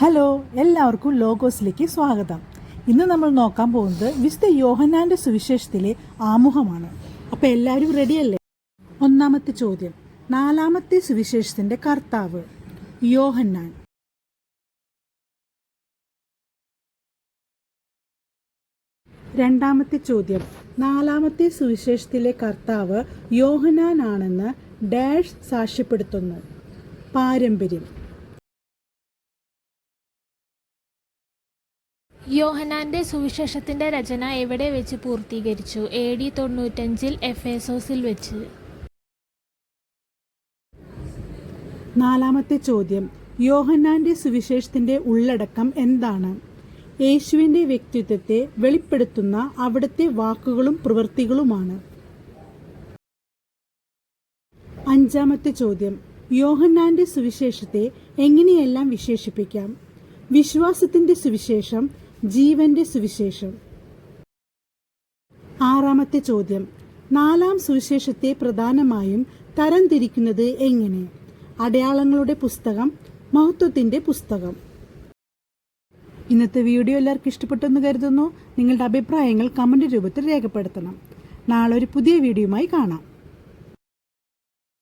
Hello, എല്ലാവർക്കും ലോഗോസിലേക്ക് സ്വാഗതം. ഇന്ന് നമ്മൾ നോക്കാൻ പോകുന്നത് വിശുദ്ധ യോഹന്നാന്റെ സുവിശേഷത്തിലെ ആമുഖമാണ്. അപ്പോൾ എല്ലാവരും റെഡിയല്ലേ? ഒന്നാമത്തെ ചോദ്യം, നാലാമത്തെ സുവിശേഷത്തിന്റെ കർത്താവ് യോഹന്നാൻ. രണ്ടാമത്തെ ചോദ്യം, നാലാമത്തെ സുവിശേഷത്തിലെ കർത്താവ് യോഹന്നാനാണെന്ന് ഡാഷ് സാക്ഷ്യപ്പെടുത്തുന്നു. പാരമ്പര്യം. യോഹന്നാന്റെ സുവിശേഷത്തിന്റെ രചന എവിടെ വെച്ച് പൂർത്തീകരിച്ചു? AD 95 എഫേസോസിൽ വെച്ച്. നാലാമത്തെ ചോദ്യം, യോഹന്നാന്റെ സുവിശേഷത്തിന്റെ ഉള്ളടക്കം എന്താണ്? യേശുവിന്റെ വ്യക്തിത്വത്തെ വെളിപ്പെടുത്തുന്ന അവിടുത്തെ വാക്കുകളും പ്രവൃത്തികളുമാണ്. അഞ്ചാമത്തെ ചോദ്യം, യോഹന്നാന്റെ സുവിശേഷത്തെ എങ്ങനെയെല്ലാം വിശേഷിപ്പിക്കാം? വിശ്വാസത്തിന്റെ സുവിശേഷം, ജീവന്റെ സുവിശേഷം. ആറാമത്തെ ചോദ്യം, നാലാം സുവിശേഷത്തെ പ്രധാനമായും തരംതിരിക്കുന്നത് എങ്ങനെ? അടയാളങ്ങളുടെ പുസ്തകം, മഹത്വത്തിന്റെ പുസ്തകം. ഇന്നത്തെ വീഡിയോ എല്ലാവർക്കും ഇഷ്ടപ്പെട്ടെന്ന് കരുതുന്നു. നിങ്ങളുടെ അഭിപ്രായങ്ങൾ കമന്റ് രൂപത്തിൽ രേഖപ്പെടുത്തണം. നാളെ ഒരു പുതിയ വീഡിയോയുമായി കാണാം.